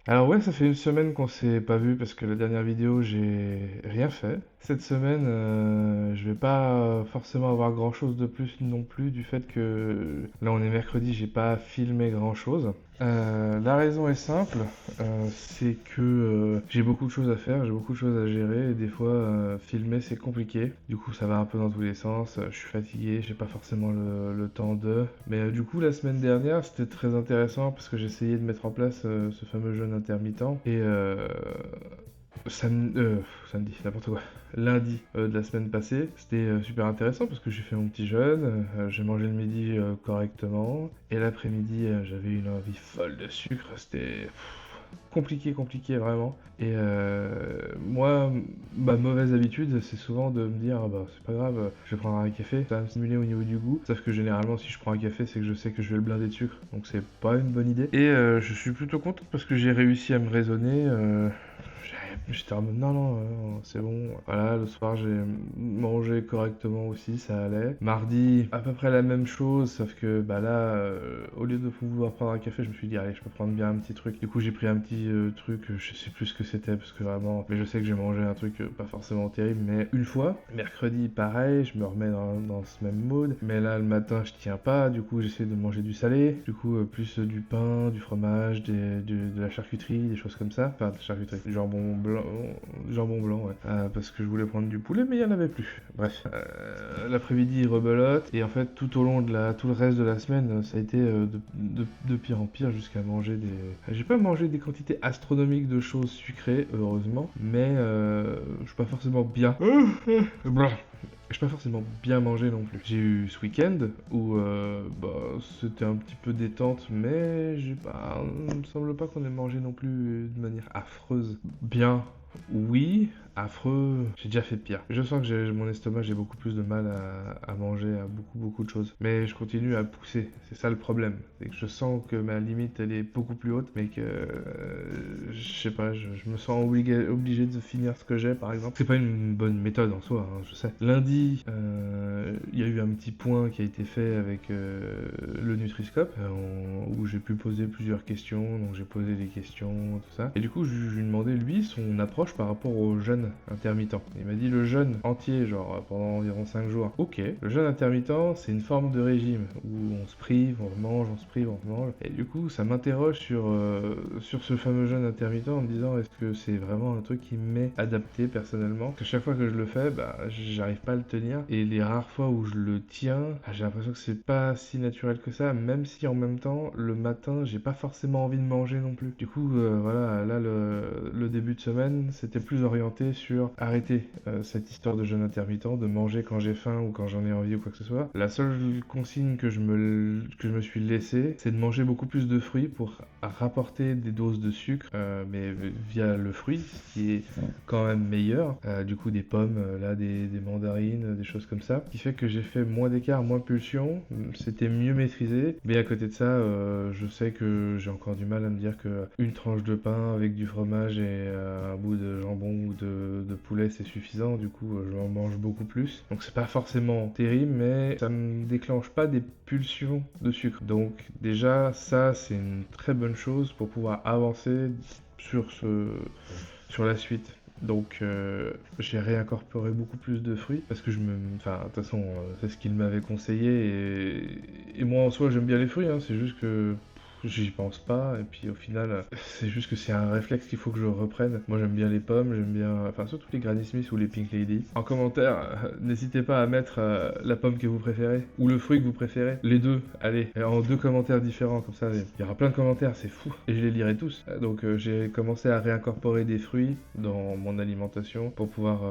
Alors ouais, ça fait une semaine qu'on s'est pas vu parce que la dernière vidéo, j'ai rien fait. Cette semaine, je vais pas forcément avoir grand-chose de plus non plus du fait que là on est mercredi, j'ai pas filmé grand-chose. La raison est simple, c'est que j'ai beaucoup de choses à faire, j'ai beaucoup de choses à gérer et des fois filmer c'est compliqué. Du coup ça va un peu dans tous les sens, je suis fatigué, j'ai pas forcément le temps de. Mais du coup la semaine dernière c'était très intéressant parce que j'essayais de mettre en place ce fameux jeûne intermittent et samedi, n'importe quoi. Lundi de la semaine passée, c'était super intéressant parce que j'ai fait mon petit jeûne, j'ai mangé le midi correctement, et l'après-midi j'avais une envie folle de sucre, c'était compliqué, compliqué vraiment. Et moi, ma mauvaise habitude, c'est souvent de me dire, ah bah c'est pas grave, je vais prendre un café, ça va me stimuler au niveau du goût. Sauf que généralement, si je prends un café, c'est que je sais que je vais le blinder de sucre, donc c'est pas une bonne idée. Et je suis plutôt content parce que j'ai réussi à me raisonner. J'étais en mode non, non, c'est bon. Voilà, le soir j'ai mangé correctement aussi, ça allait. Mardi, à peu près la même chose, sauf que bah là, au lieu de pouvoir prendre un café, je me suis dit, allez, je peux prendre bien un petit truc. Du coup, j'ai pris un petit truc, je sais plus ce que c'était, parce que vraiment, mais je sais que j'ai mangé un truc pas forcément terrible, mais une fois. Mercredi, pareil, je me remets dans ce même mode. Mais là, le matin, je tiens pas, du coup, j'essaie de manger du salé. Du coup, plus du pain, du fromage, de la charcuterie, des choses comme ça. Enfin, de la charcuterie, jambon blanc, ouais. Parce que je voulais prendre du poulet, mais il y en avait plus. Bref, l'après-midi, rebelote. Et en fait, tout au long tout le reste de la semaine, ça a été de pire en pire jusqu'à manger des. J'ai pas mangé des quantités astronomiques de choses sucrées, heureusement, mais je suis pas forcément bien. Blah. Je suis pas forcément bien mangé non plus. J'ai eu ce week-end où bah, c'était un petit peu détente, mais il me semble pas qu'on ait mangé non plus de manière affreuse. Bien, oui, affreux, j'ai déjà fait pire. Je sens que mon estomac, j'ai beaucoup plus de mal à manger, à beaucoup, beaucoup de choses. Mais je continue à pousser, c'est ça le problème. C'est que je sens que ma limite, elle est beaucoup plus haute, mais que, je sais pas, je me sens obligé de finir ce que j'ai, par exemple. C'est pas une bonne méthode en soi, hein, je sais. Lundi, il y a eu un petit point qui a été fait avec le Nutriscope, où j'ai pu poser plusieurs questions, donc j'ai posé des questions, tout ça. Et du coup, je lui ai demandé, lui, son approche par rapport au jeûne intermittent. Il m'a dit le jeûne entier, genre pendant environ 5 jours. Ok, le jeûne intermittent, c'est une forme de régime où on se prive, on mange, on se prive, on mange. Et du coup, ça m'interroge sur ce fameux jeûne intermittent en me disant est-ce que c'est vraiment un truc qui m'est adapté personnellement? Parce que chaque fois que je le fais, bah, j'arrive pas à le tenir. Et les rares fois où je le tiens, j'ai l'impression que c'est pas si naturel que ça, même si en même temps, le matin, j'ai pas forcément envie de manger non plus. Du coup, voilà, là, le début de semaine, c'était plus orienté sur arrêter cette histoire de jeûne intermittent, de manger quand j'ai faim ou quand j'en ai envie ou quoi que ce soit. La seule consigne que je me suis laissée, c'est de manger beaucoup plus de fruits pour rapporter des doses de sucre, mais via le fruit, ce qui est quand même meilleur. Du coup, des pommes, là, des mandarines, des choses comme ça, qui fait que j'ai fait moins d'écart, moins de pulsions. C'était mieux maîtrisé. Mais à côté de ça, je sais que j'ai encore du mal à me dire que une tranche de pain avec du fromage et un bout de jambon ou de poulet, c'est suffisant. Du coup, je m'en mange beaucoup plus. Donc, c'est pas forcément terrible, mais ça me déclenche pas des pulsions de sucre. Donc, déjà, ça, c'est une très bonne chose pour pouvoir avancer sur sur la suite. Donc j'ai réincorporé beaucoup plus de fruits parce que enfin de toute façon c'est ce qu'il m'avait conseillé et moi en soi j'aime bien les fruits, hein, c'est juste que j'y pense pas et puis au final c'est juste que c'est un réflexe qu'il faut que je reprenne. Moi j'aime bien les pommes, j'aime bien, enfin surtout les Granny Smith ou les Pink Lady. En commentaire, n'hésitez pas à mettre la pomme que vous préférez ou le fruit que vous préférez. Les deux, allez, en deux commentaires différents comme ça. Il y aura plein de commentaires, c'est fou et je les lirai tous. Donc j'ai commencé à réincorporer des fruits dans mon alimentation pour pouvoir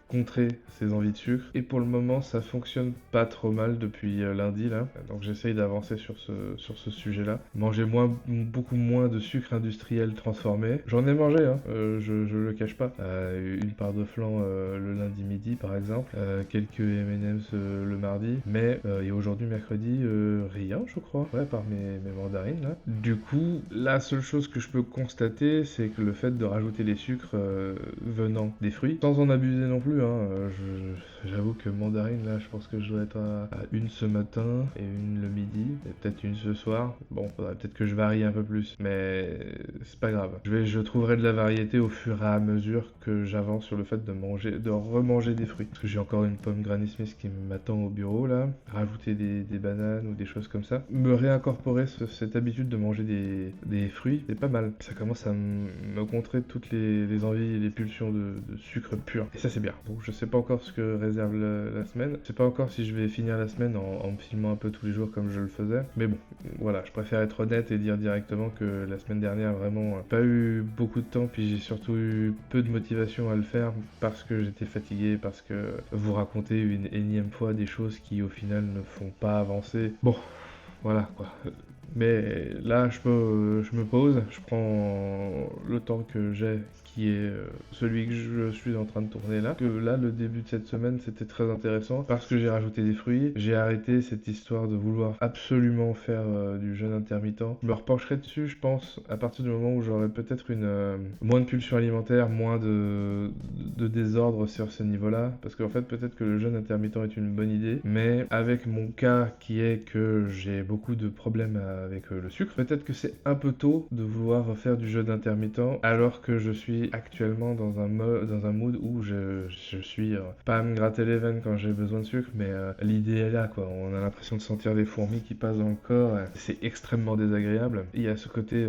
contrer ces envies de sucre. Et pour le moment ça fonctionne pas trop mal depuis lundi là. Donc j'essaye d'avancer sur ce sujet-là. Manger beaucoup moins de sucre industriel transformé. J'en ai mangé, hein, je le cache pas. Une part de flan le lundi midi par exemple, quelques M&M's le mardi, mais et aujourd'hui mercredi rien je crois, ouais, par mes mandarines là. Du coup, la seule chose que je peux constater, c'est que le fait de rajouter les sucres venant des fruits, sans en abuser non plus, hein, j'avoue que mandarine là, je pense que je dois être à une ce matin et une le midi, et peut-être une ce soir. Bon, faudrait peut-être que je varie un peu plus, mais c'est pas grave. Je trouverai de la variété au fur et à mesure que j'avance sur le fait de remanger des fruits. Parce que j'ai encore une pomme Granny Smith qui m'attend au bureau là, rajouter des bananes ou des choses comme ça. Me réincorporer cette habitude de manger des fruits, c'est pas mal. Ça commence à me contrer toutes les envies et les pulsions de sucre pur. Et ça c'est bien. Donc je sais pas encore ce que réserve la semaine. Je sais pas encore si je vais finir la semaine en me filmant un peu tous les jours comme je le faisais. Mais bon, voilà, je préfère être honnête et dire directement que la semaine dernière, vraiment, pas eu beaucoup de temps, puis j'ai surtout eu peu de motivation à le faire parce que j'étais fatigué, parce que vous racontez une énième fois des choses qui au final ne font pas avancer. Bon, voilà quoi. Mais là, je me pose, je prends le temps que j'ai, qui est celui que je suis en train de tourner là. Que là, le début de cette semaine, c'était très intéressant parce que j'ai rajouté des fruits. J'ai arrêté cette histoire de vouloir absolument faire du jeûne intermittent. Je me repencherai dessus, je pense, à partir du moment où j'aurai peut-être une moins de pulsions alimentaires, moins de désordre sur ce niveau-là. Parce qu'en fait, peut-être que le jeûne intermittent est une bonne idée, mais avec mon cas qui est que j'ai beaucoup de problèmes avec le sucre, peut-être que c'est un peu tôt de vouloir faire du jeûne intermittent alors que je suis actuellement dans un mood où je suis pas à me gratter les veines quand j'ai besoin de sucre, mais l'idée est là quoi. On a l'impression de sentir des fourmis qui passent dans le corps, c'est extrêmement désagréable. Il y a ce côté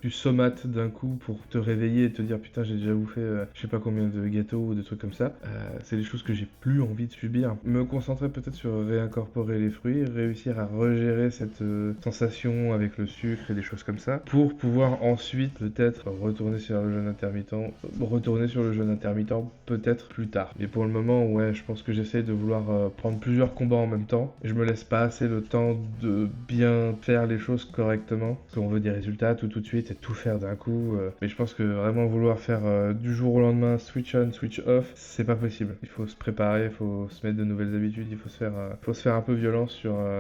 tu somates d'un coup pour te réveiller et te dire putain j'ai déjà bouffé je sais pas combien de gâteaux ou de trucs comme ça. C'est des choses que j'ai plus envie de subir. Me concentrer peut-être sur réincorporer les fruits, réussir à regérer cette sensation avec le sucre et des choses comme ça, pour pouvoir ensuite peut-être retourner sur le jeûne intermittent, peut-être plus tard. Mais pour le moment, ouais, je pense que j'essaie de vouloir prendre plusieurs combats en même temps. Je me laisse pas assez le temps de bien faire les choses correctement, parce qu'on veut des résultats tout de suite et tout faire d'un coup. Mais je pense que vraiment vouloir faire du jour au lendemain switch on, switch off, c'est pas possible. Il faut se préparer, il faut se mettre de nouvelles habitudes, il faut se faire un peu violence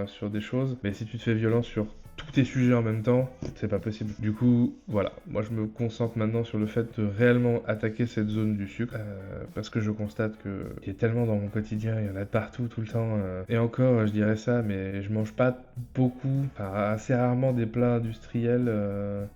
sur des choses. Mais si tu te fais violence sur tous tes sujets en même temps, c'est pas possible. Du coup, voilà, moi je me concentre maintenant sur le fait de réellement attaquer cette zone du sucre, parce que je constate que il y a tellement dans mon quotidien, il y en a de partout, tout le temps, et encore, je dirais ça, mais je mange pas beaucoup, enfin assez rarement des plats industriels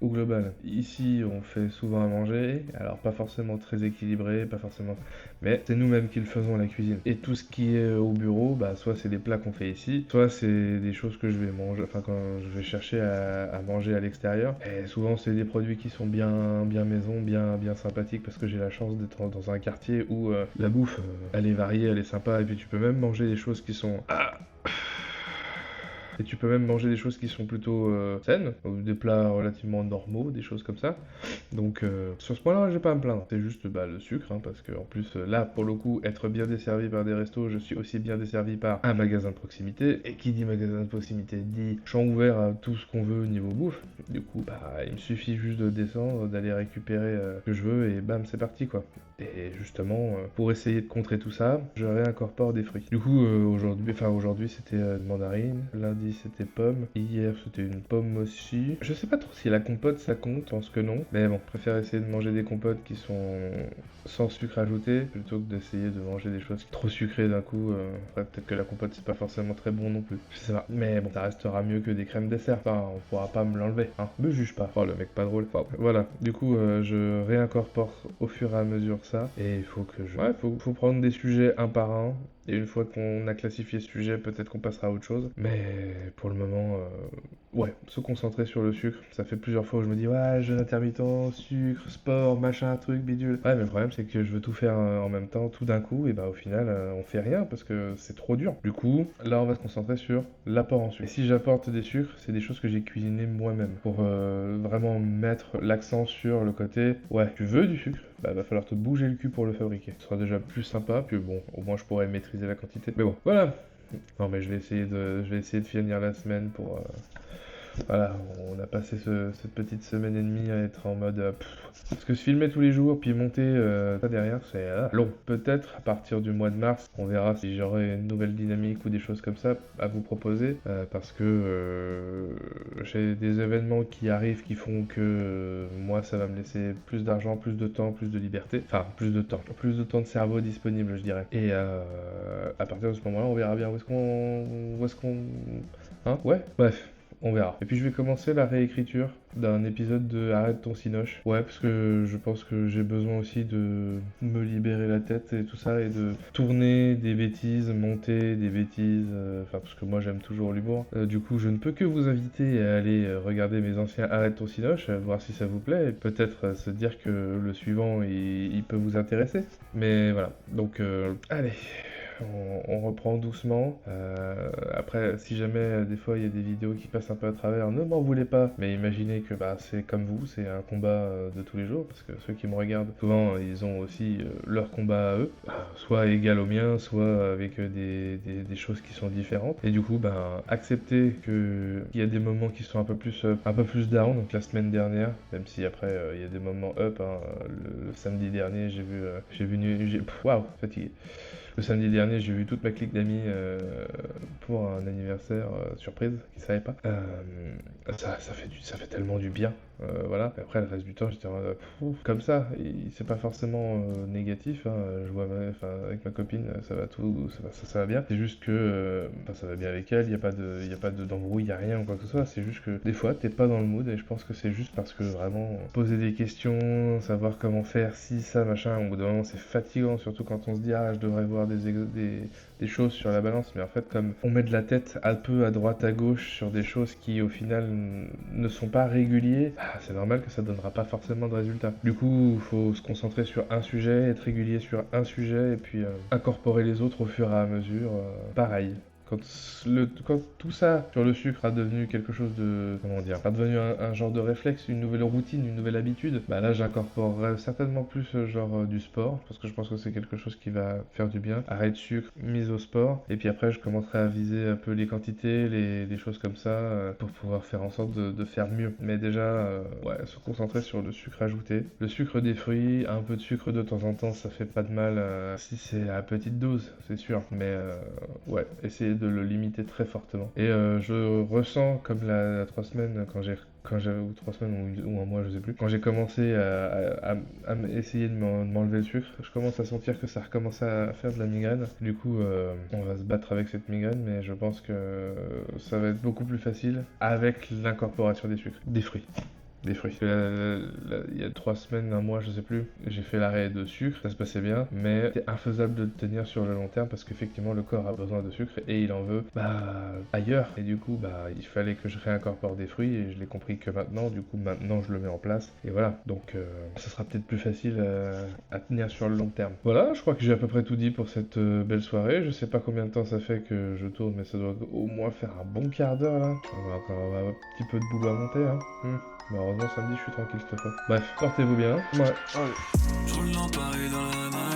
au global. Ici, on fait souvent à manger, alors pas forcément très équilibré, pas forcément, mais c'est nous-mêmes qui le faisons à la cuisine. Et tout ce qui est au bureau, bah soit c'est des plats qu'on fait ici, soit c'est des choses que je vais manger, enfin quand je vais chercher à manger à l'extérieur. Et souvent c'est des produits qui sont bien maison, bien sympathiques parce que j'ai la chance d'être dans un quartier où la bouffe, elle est variée, elle est sympa et puis tu peux même manger des choses qui sont et tu peux même manger des choses qui sont plutôt saines, ou des plats relativement normaux, des choses comme ça. Donc sur ce point-là, j'ai pas à me plaindre. C'est juste le sucre, hein, parce que en plus là, pour le coup, être bien desservi par des restos, je suis aussi bien desservi par un magasin de proximité. Et qui dit magasin de proximité dit champ ouvert à tout ce qu'on veut au niveau bouffe. Du coup, il me suffit juste de descendre, d'aller récupérer ce que je veux et bam, c'est parti quoi. Et justement, pour essayer de contrer tout ça, je réincorpore des fruits. Du coup, aujourd'hui c'était mandarine, lundi c'était pomme, hier c'était une pomme aussi. Je sais pas trop si la compote ça compte, je pense que non. Mais bon, je préfère essayer de manger des compotes qui sont sans sucre ajouté, plutôt que d'essayer de manger des choses trop sucrées d'un coup. Peut-être que la compote c'est pas forcément très bon non plus. Je sais pas. Mais bon, ça restera mieux que des crèmes dessert. Enfin, on pourra pas me l'enlever, hein. Me juge pas. Oh, le mec pas drôle. Enfin, voilà. Du coup, je réincorpore au fur et à mesure ça. Et il faut que je... Ouais, faut prendre des sujets un par un. Et une fois qu'on a classifié ce sujet, peut-être qu'on passera à autre chose. Mais pour le moment, ouais, se concentrer sur le sucre. Ça fait plusieurs fois où je me dis, ouais, jeûne intermittent, sucre, sport, machin, truc, bidule. Ouais, mais le problème, c'est que je veux tout faire en même temps, tout d'un coup. Et bah, au final, on fait rien parce que c'est trop dur. Du coup, là, on va se concentrer sur l'apport en sucre. Et si j'apporte des sucres, c'est des choses que j'ai cuisinées moi-même. Pour vraiment mettre l'accent sur le côté, ouais, tu veux du sucre, bah, va falloir te bouger le cul pour le fabriquer. Ce sera déjà plus sympa, puis bon, au moins je pourrais maîtriser la quantité. Mais bon, voilà. Non mais je vais essayer de finir la semaine pour... Voilà, on a passé cette petite semaine et demie à être en mode... parce que se filmer tous les jours, puis monter ça derrière, c'est long. Peut-être à partir du mois de mars, on verra si j'aurai une nouvelle dynamique ou des choses comme ça à vous proposer. Parce que j'ai des événements qui arrivent qui font que moi, ça va me laisser plus d'argent, plus de temps, plus de liberté. Enfin, plus de temps de cerveau disponible, je dirais. Et à partir de ce moment-là, on verra bien où est-ce qu'on... Hein? Ouais, bref. On verra. Et puis je vais commencer la réécriture d'un épisode de Arrête ton cinoche. Ouais, parce que je pense que j'ai besoin aussi de me libérer la tête et tout ça, et de tourner des bêtises, monter des bêtises, enfin parce que moi j'aime toujours l'humour. Du coup, je ne peux que vous inviter à aller regarder mes anciens Arrête ton cinoche, voir si ça vous plaît, et peut-être se dire que le suivant il peut vous intéresser. Mais voilà, donc allez. On reprend doucement. Après, si jamais des fois il y a des vidéos qui passent un peu à travers, ne m'en voulez pas. Mais imaginez que bah, c'est comme vous, c'est un combat de tous les jours. Parce que ceux qui me regardent, souvent ils ont aussi leur combat à eux. Soit égal au mien, soit avec des choses qui sont différentes. Et du coup, ben, accepter qu'il y a des moments qui sont un peu plus down. Donc la semaine dernière, même si après il y a des moments up. Hein, le samedi dernier, waouh, fatigué. Le samedi dernier, j'ai vu toute ma clique d'amis pour un anniversaire surprise, qu'ils ne savaient pas. Ça fait tellement du bien. Voilà. Et après, le reste du temps, j'étais en mode, comme ça. C'est pas forcément négatif. Hein. Je vois, avec ma copine, ça va tout, ça va bien. C'est juste que, ça va bien avec elle. Il y a pas d'embrouille, il y a rien ou quoi que ce soit. C'est juste que des fois, t'es pas dans le mood, et je pense que c'est juste parce que vraiment poser des questions, savoir comment faire, si ça, machin. Au bout d'un moment, c'est fatigant, surtout quand on se dit je devrais voir des choses sur la balance, mais en fait, comme on met de la tête un peu à droite à gauche sur des choses qui au final ne sont pas réguliers, c'est normal que ça donnera pas forcément de résultats. Du coup, il faut se concentrer sur un sujet, être régulier sur un sujet, et puis incorporer les autres au fur et à mesure. Pareil. Quand tout ça sur le sucre a devenu quelque chose de, comment dire, a devenu un genre de réflexe, une nouvelle routine, une nouvelle habitude, bah là j'incorporerai certainement plus du sport, parce que je pense que c'est quelque chose qui va faire du bien. Arrêt de sucre, mise au sport, et puis après je commencerai à viser un peu les quantités, les choses comme ça, pour pouvoir faire en sorte de faire mieux. Mais déjà, ouais, se concentrer sur le sucre ajouté. Le sucre des fruits, un peu de sucre de temps en temps, ça fait pas de mal, si c'est à petite dose, c'est sûr. Mais ouais, essayer de le limiter très fortement. Et je ressens comme la 3 semaines, ou 3 semaines ou un mois, je sais plus, quand j'ai commencé à essayer de m'enlever le sucre, je commence à sentir que ça recommence à faire de la migraine. Du coup, on va se battre avec cette migraine, mais je pense que ça va être beaucoup plus facile avec l'incorporation des fruits. Des fruits. Il y a 3 semaines, un mois, je sais plus, j'ai fait l'arrêt de sucre, ça se passait bien, mais c'est infaisable de le tenir sur le long terme parce qu'effectivement le corps a besoin de sucre et il en veut ailleurs. Et du coup, il fallait que je réincorpore des fruits et je l'ai compris que maintenant, du coup maintenant je le mets en place. Et voilà, donc ça sera peut-être plus facile à tenir sur le long terme. Voilà, je crois que j'ai à peu près tout dit pour cette belle soirée. Je sais pas combien de temps ça fait que je tourne, mais ça doit au moins faire un bon quart d'heure là. On va encore avoir un petit peu de boulot à monter, hein. Heureusement samedi je suis tranquille cette fois. Bref, portez-vous bien. Ouais. Je roule dans Paris dans la night.